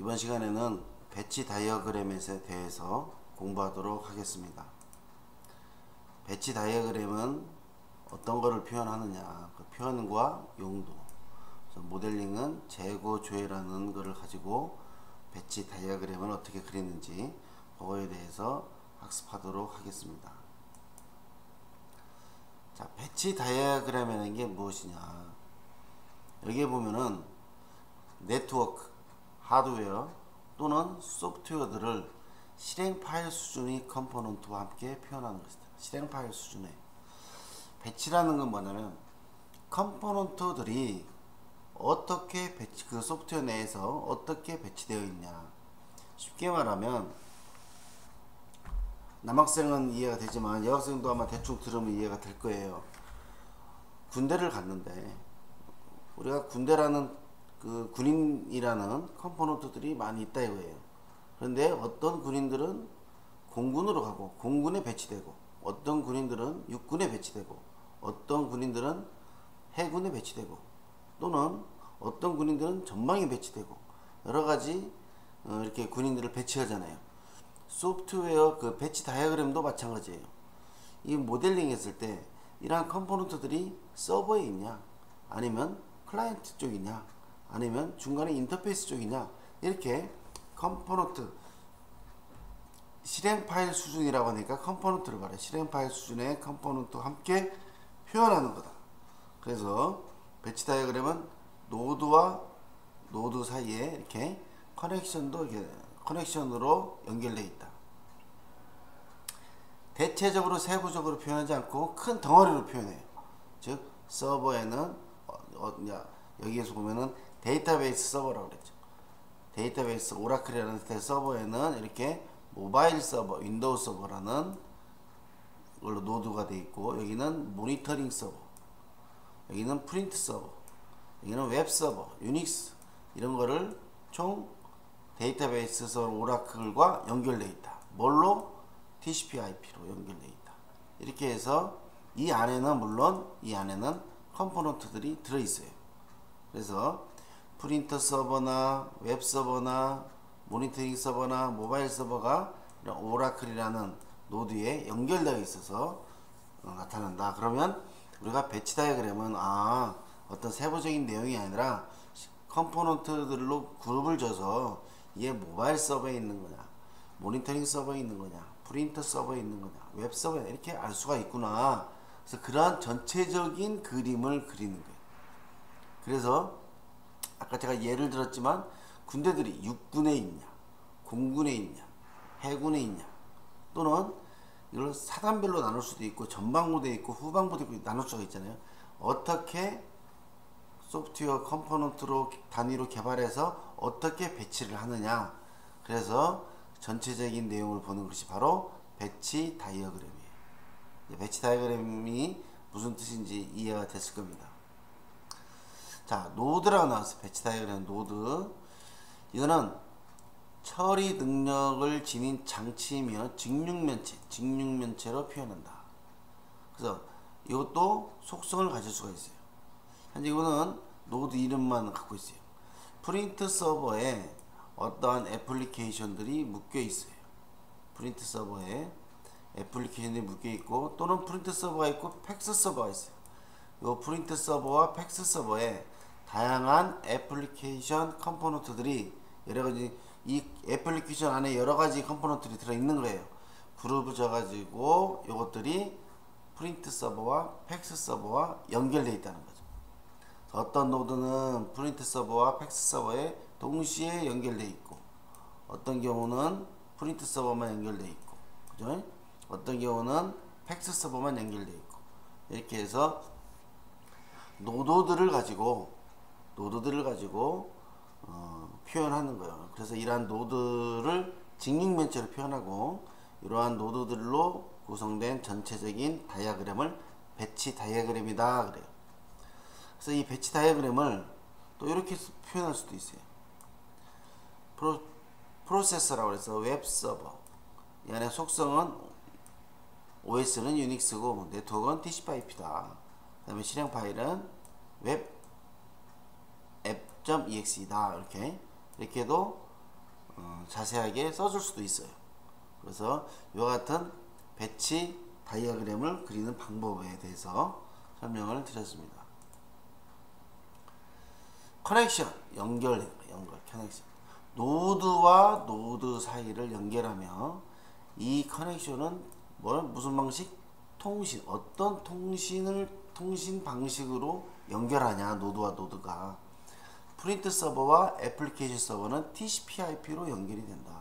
이번 시간에는 배치 다이어그램에 대해서 공부하도록 하겠습니다. 배치 다이어그램은 어떤 것을 표현하느냐, 그 표현과 용도, 모델링은 재고 조회라는 것을 가지고 배치 다이어그램을 어떻게 그리는지 그거에 대해서 학습하도록 하겠습니다. 자, 배치 다이어그램이라는 게 무엇이냐, 여기에 보면은 네트워크, 하드웨어 또는 소프트웨어들을 실행 파일 수준의 컴포넌트와 함께 표현하는 것이다. 실행 파일 수준의 배치라는 건 뭐냐면 컴포넌트들이 어떻게 배치, 그 소프트웨어 내에서 어떻게 배치되어 있냐. 쉽게 말하면 남학생은 이해가 되지만 여학생도 아마 대충 들으면 이해가 될 거예요. 군대를 갔는데 우리가 군대라는 그 군인이라는 컴포넌트들이 많이 있다 이거예요. 그런데 어떤 군인들은 공군으로 가고 공군에 배치되고, 어떤 군인들은 육군에 배치되고, 어떤 군인들은 해군에 배치되고, 또는 어떤 군인들은 전방에 배치되고, 여러가지 이렇게 군인들을 배치하잖아요. 소프트웨어 그 배치 다이어그램도 마찬가지예요. 이 모델링 했을 때 이러한 컴포넌트들이 서버에 있냐, 아니면 클라이언트 쪽이냐, 아니면 중간에 인터페이스 쪽이냐, 이렇게 컴포넌트, 실행 파일 수준이라고 하니까 컴포넌트를 말해. 실행 파일 수준의 컴포넌트와 함께 표현하는 거다. 그래서 배치 다이어그램은 노드와 노드 사이에 이렇게 커넥션도 이렇게 커넥션으로 연결되어 있다. 대체적으로 세부적으로 표현하지 않고 큰 덩어리로 표현해요. 즉 서버에는 여기에서 보면은 데이터베이스 서버라고 그랬죠. 데이터베이스 오라클이라는 서버에는 이렇게 모바일 서버, 윈도우 서버라는 걸로 노드가 되어 있고, 여기는 모니터링 서버, 여기는 프린트 서버, 여기는 웹 서버, 유닉스, 이런 거를 총 데이터베이스 서버 오라클과 연결되어 있다. 뭘로? TCP/IP로 연결되어 있다. 이렇게 해서 이 안에는 물론 이 안에는 컴포넌트들이 들어 있어요. 그래서 프린터 서버나 웹 서버나 모니터링 서버나 모바일 서버가 오라클이라는 노드에 연결되어 있어서 나타난다. 그러면 우리가 배치 다이어그램은 어떤 세부적인 내용이 아니라 컴포넌트들로 그룹을 져서 이게 모바일 서버에 있는 거냐, 모니터링 서버에 있는 거냐, 프린터 서버에 있는 거냐, 웹 서버에 이렇게 알 수가 있구나. 그래서 그러한 전체적인 그림을 그리는 거예요. 그래서 아까 제가 예를 들었지만 군대들이 육군에 있냐, 공군에 있냐, 해군에 있냐, 또는 이걸 사단별로 나눌 수도 있고 전방부대에 있고 후방부대에 있고 나눌 수가 있잖아요. 어떻게 소프트웨어 컴포넌트로 단위로 개발해서 어떻게 배치를 하느냐. 그래서 전체적인 내용을 보는 것이 바로 배치 다이어그램이에요. 배치 다이어그램이 무슨 뜻인지 이해가 됐을 겁니다. 자, 노드라고 나왔어요. 배치 다이어그램 노드. 이거는 처리 능력을 지닌 장치이며 직육면체로 표현한다. 그래서 이것도 속성을 가질 수가 있어요. 현재 이거는 노드 이름만 갖고 있어요. 프린트 서버에 어떠한 애플리케이션들이 묶여 있어요. 프린트 서버에 애플리케이션이 묶여 있고, 또는 프린트 서버가 있고 팩스 서버가 있어요. 이 프린트 서버와 팩스 서버에 다양한 애플리케이션 컴포넌트들이 여러가지, 이 애플리케이션 안에 여러가지 컴포넌트들이 들어있는 거예요. 그룹을 져가지고 이것들이 프린트 서버와 팩스 서버와 연결되어 있다는 거죠. 어떤 노드는 프린트 서버와 팩스 서버에 동시에 연결되어 있고, 어떤 경우는 프린트 서버만 연결되어 있고, 그죠? 어떤 경우는 팩스 서버만 연결되어 있고, 이렇게 해서 노드들을 가지고 표현하는 거예요. 그래서 이러한 노드를 직육면체로 표현하고, 이러한 노드들로 구성된 전체적인 다이어그램을 배치 다이어그램이다 그래요. 그래서 이 배치 다이어그램을 또 이렇게 표현할 수도 있어요. 프로세서라고 해서 웹 서버, 이 안에 속성은 OS는 유닉스고 네트워크는 TCP/IP다. 그 다음에 실행 파일은 웹 app.exe다. 이렇게 해도 자세하게 써줄 수도 있어요. 그래서 이와 같은 배치 다이어그램을 그리는 방법에 대해서 설명을 드렸습니다. 커넥션, 연결, 커넥션. 노드와 노드 사이를 연결하며 이 커넥션은 무슨 방식? 통신. 어떤 통신 방식으로 연결하냐, 노드와 노드가. 프린트 서버와 애플리케이션 서버는 TCP/IP로 연결이 된다.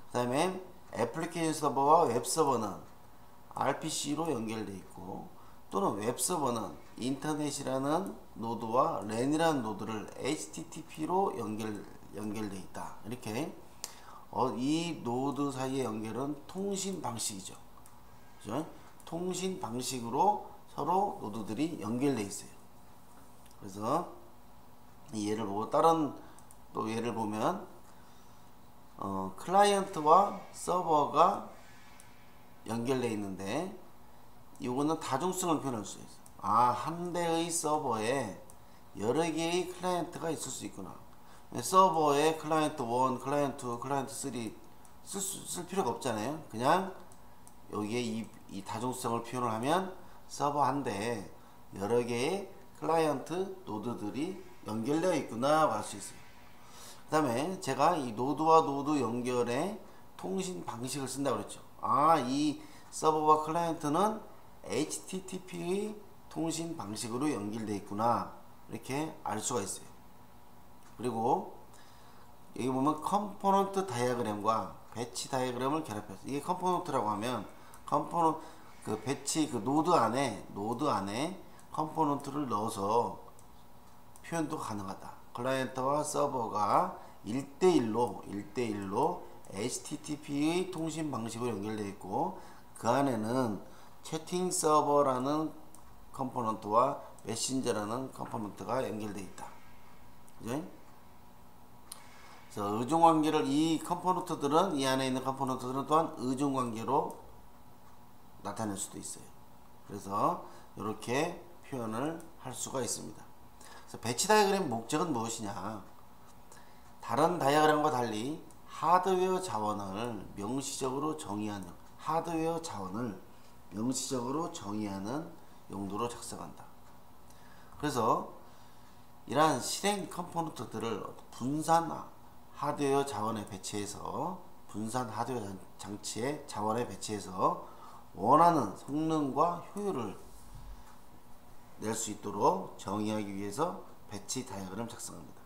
그 다음에 애플리케이션 서버와 웹 서버는 RPC로 연결되어 있고, 또는 웹 서버는 인터넷이라는 노드와 랜이라는 노드를 HTTP로 연결되어 있다. 이렇게 이 노드 사이의 연결은 통신 방식이죠. 그죠? 통신 방식으로 서로 노드들이 연결되어 있어요. 그래서 이 예를 보고 다른 또 예를 보면 클라이언트와 서버가 연결되어 있는데 이거는 다중성을 표현할 수 있어요. 한 대의 서버에 여러 개의 클라이언트가 있을 수 있구나. 서버에 클라이언트 1, 클라이언트 2, 클라이언트 3 쓸 필요가 없잖아요. 그냥 여기에 이 다중성을 표현을 하면 서버 한 대에 여러 개의 클라이언트 노드들이 연결되어 있구나 할 수 있어요. 그 다음에 제가 이 노드와 노드 연결의 통신 방식을 쓴다고 그랬죠. 이 서버와 클라이언트는 HTTP의 통신 방식으로 연결되어 있구나, 이렇게 알 수가 있어요. 그리고 여기 보면 컴포넌트 다이어그램과 배치 다이어그램을 결합해서, 이게 컴포넌트라고 하면 배치 노드 안에 컴포넌트를 넣어서 표현도 가능하다. 클라이언트와 서버가 1대1로 HTTP의 통신 방식으로 연결되어 있고, 그 안에는 채팅 서버라는 컴포넌트와 메신저라는 컴포넌트가 연결되어 있다. 그죠? 그래서 의존관계를 이 안에 있는 컴포넌트들은 또한 의존관계로 나타낼 수도 있어요. 그래서 이렇게 표현을 할 수가 있습니다. 그래서 배치 다이어그램 목적은 무엇이냐? 다른 다이어그램과 달리 하드웨어 자원을 명시적으로 정의하는 용도로 작성한다. 그래서 이러한 실행 컴포넌트들을 분산 하드웨어 자원에 배치해서 원하는 성능과 효율을 낼 수 있도록 정의하기 위해서 배치 다이어그램 작성합니다.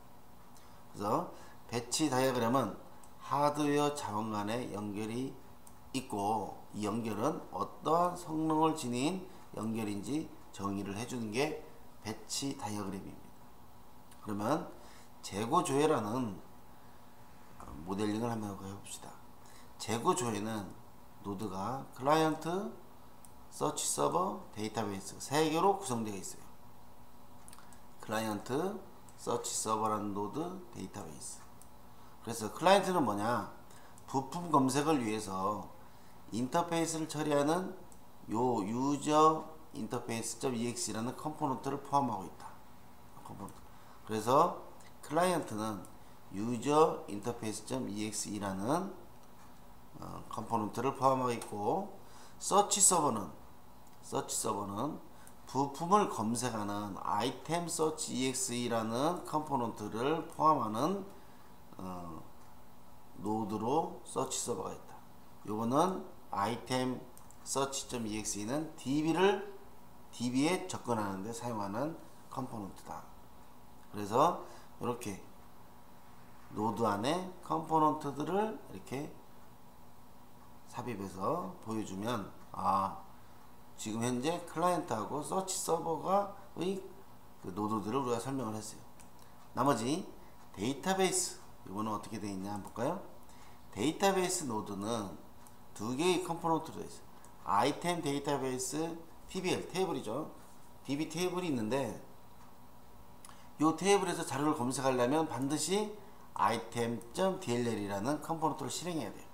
그래서 배치 다이어그램은 하드웨어 자원 간의 연결이 있고, 이 연결은 어떠한 성능을 지닌 연결인지 정의를 해주는 게 배치 다이어그램입니다. 그러면 재고조회라는 모델링을 한번 해봅시다. 재고조회는 노드가 클라이언트, 서치 서버, 데이터베이스 3개로 구성되어 있어요. 클라이언트, 서치 서버라는 노드, 데이터베이스. 그래서 클라이언트는 뭐냐? 부품 검색을 위해서 인터페이스를 처리하는 요 유저 인터페이스.exe라는 컴포넌트를 포함하고 있다. 그래서 클라이언트는 유저 인터페이스.exe라는 컴포넌트를 포함하고 있고, 서치 서버는 부품을 검색하는 아이템 서치 exe라는 컴포넌트를 포함하는 노드로 서치 서버가 있다. 요거는 아이템 서치.exe는 DB에 접근하는 데 사용하는 컴포넌트다. 그래서 이렇게 노드 안에 컴포넌트들을 이렇게 삽입해서 보여주면 지금 현재 클라이언트하고 서치 서버가의 그 노드들을 우리가 설명을 했어요. 나머지 데이터베이스, 이거는 어떻게 되어 있냐 한번 볼까요? 데이터베이스 노드는 2개의 컴포넌트로 되어 있어요. 아이템 데이터베이스 TBL 테이블이죠. DB 테이블이 있는데, 이 테이블에서 자료를 검색하려면 반드시 item.dll이라는 컴포넌트를 실행해야 돼요.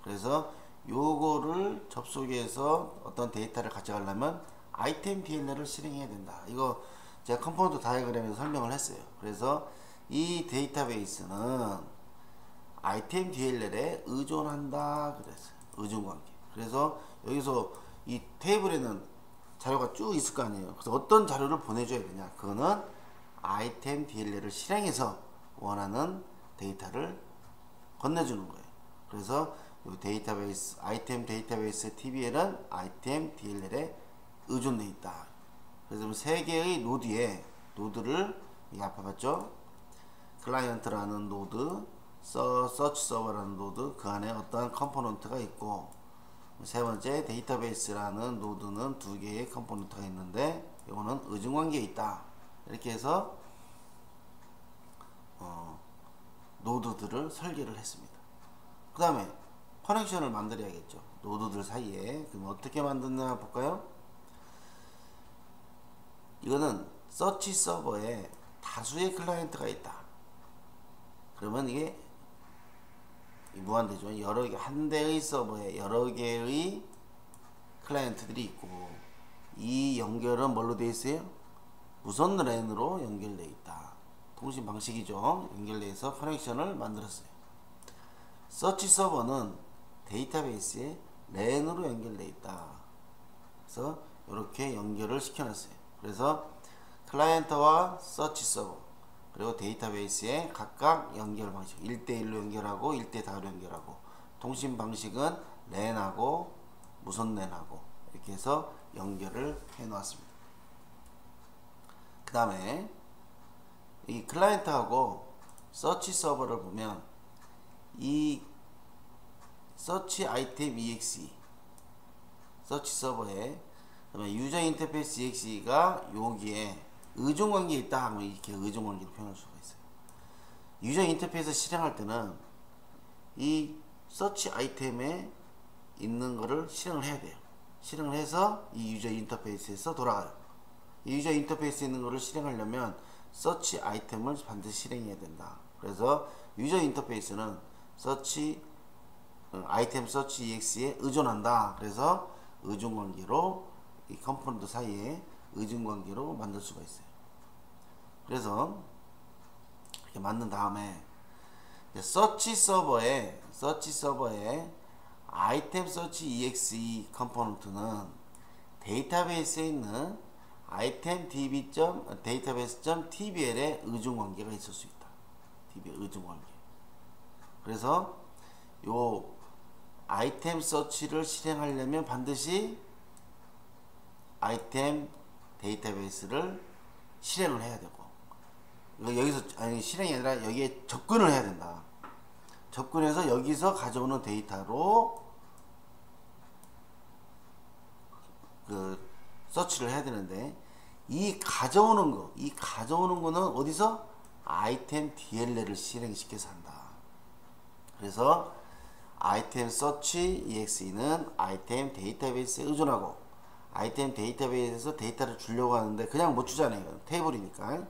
그래서 요거를 접속해서 어떤 데이터를 가져가려면 item.dll을 실행해야 된다. 이거 제가 컴포넌트 다이어그램에서 설명을 했어요. 그래서 이 데이터베이스는 아이템 DLL에 의존한다 그랬어요. 의존관계. 그래서 여기서 이 테이블에는 자료가 쭉 있을 거 아니에요. 그래서 어떤 자료를 보내줘야 되냐? 그거는 아이템 DLL을 실행해서 원하는 데이터를 건네주는 거예요. 그래서 이 데이터베이스, 아이템 데이터베이스 TBL은 아이템 DLL에 의존되어 있다. 그래서 세 개의 노드에 노드를 이 앞에 봤죠? 클라이언트라는 노드, 서치 서버라는 노드, 그 안에 어떠한 컴포넌트가 있고, 세 번째 데이터베이스라는 노드는 두 개의 컴포넌트가 있는데 이거는 의존관계에 있다. 이렇게 해서 노드들을 설계를 했습니다. 그 다음에 커넥션을 만들어야겠죠. 노드들 사이에. 그럼 어떻게 만드냐 볼까요? 이거는 서치 서버에 다수의 클라이언트가 있다. 그러면 이게 무한대죠. 여러 개, 한 대의 서버에 여러 개의 클라이언트들이 있고, 이 연결은 뭘로 되어 있어요? 무선 랜으로 연결되어 있다. 통신 방식이죠. 연결돼서 커넥션을 만들었어요. 서치 서버는 데이터베이스에 랜으로 연결되어 있다. 그래서 이렇게 연결을 시켜놨어요. 그래서 클라이언트와 서치 서버 그리고 데이터베이스에 각각 연결 방식 1대1로 연결하고 1대4로 연결하고, 통신 방식은 랜하고 무선 랜하고 이렇게 해서 연결을 해 놓았습니다. 그 다음에 이 클라이언트하고 서치 서버를 보면 이 서치 아이템 exe 서치 서버에 유저 인터페이스 exe가 여기에 의존관계에 있다 하면 이렇게 의존관계를 표현할 수가 있어요. 유저 인터페이스 실행할 때는 이 서치 아이템에 있는 거를 실행을 해야 돼요. 실행을 해서 이 유저 인터페이스에서 돌아가요. 이 유저 인터페이스에 있는 거를 실행하려면 서치 아이템을 반드시 실행해야 된다. 그래서 유저 인터페이스는 서치 아이템 서치 exe에 의존한다. 그래서 의존관계로 이 컴포넌트 사이에 의존관계로 만들 수가 있어요. 그래서 이렇게 만든 다음에 서치 서버에 아이템 서치 exe 컴포넌트는 데이터베이스에 있는 아이템 db.database.tbl에 의존관계가 있을 수 있다. db 의존관계. 그래서 요 아이템 서치를 실행하려면 반드시 아이템 데이터베이스를 실행을 해야 되고, 여기서 아니 실행이 아니라 여기에 접근을 해야 된다. 접근해서 여기서 가져오는 데이터로 그 서치를 해야 되는데, 이 가져오는 거는 어디서? 아이템 DLL을 실행시켜서 한다. 그래서 아이템 서치 exe는 아이템 데이터베이스에 의존하고, 아이템 데이터베이스에서 데이터를 주려고 하는데 그냥 못 주잖아요. 테이블이니까.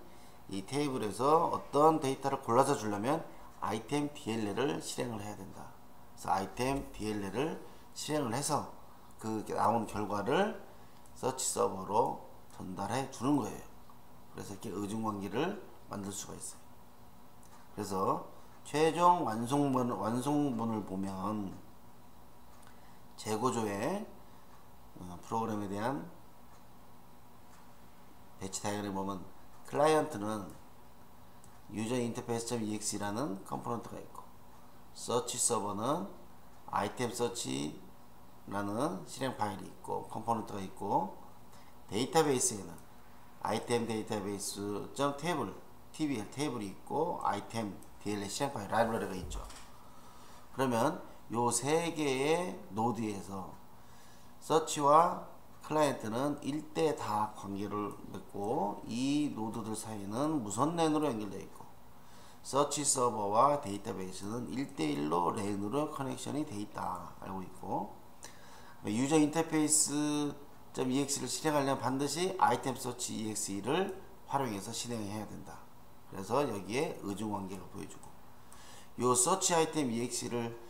이 테이블에서 어떤 데이터를 골라서 주려면 아이템 DLL을 실행을 해야 된다. 그래서 아이템 DLL을 실행을 해서 그 나온 결과를 서치 서버로 전달해 주는 거예요. 그래서 이렇게 의존관계를 만들 수가 있어요. 그래서 최종 완성본을 보면 재고조의 프로그램에 대한 배치 다이어그램을 보면 클라이언트는 유저 인터페이스.exe라는 컴포넌트가 있고, 서치 서버는 아이템 서치라는 실행 파일이 있고 컴포넌트가 있고, 데이터베이스에는 아이템 데이터베이스.table tbl 테이블이 있고 아이템 DLL 실행 파일 라이브러리가 있죠. 그러면 요 세 개의 노드에서 서치와 클라이언트는 1대4 관계를 맺고, 이 노드들 사이는 무선 랜으로 연결되어 있고, 서치 서버와 데이터베이스는 1대1로 랜으로 커넥션이 되어 있다 알고 있고, 유저 인터페이스.exe를 실행하려면 반드시 아이템 서치 exe를 활용해서 실행해야 된다. 그래서 여기에 의존관계를 보여주고, 요 서치 아이템 exe를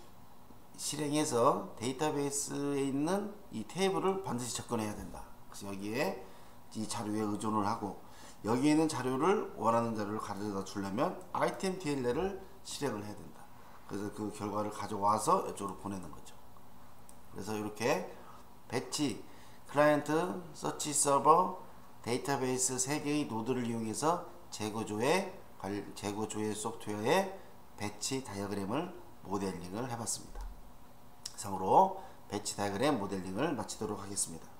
실행해서 데이터베이스에 있는 이 테이블을 반드시 접근해야 된다. 그래서 여기에 이 자료에 의존을 하고, 여기에 있는 자료를 원하는 자료를 가져다 주려면 아이템 DLL을 실행을 해야 된다. 그래서 그 결과를 가져와서 이쪽으로 보내는 거죠. 그래서 이렇게 배치, 클라이언트, 서치 서버, 데이터베이스 3개의 노드를 이용해서 제거조의 소프트웨어의 배치 다이어그램을 모델링을 해봤습니다. 이상으로 배치 다이어그램 모델링을 마치도록 하겠습니다.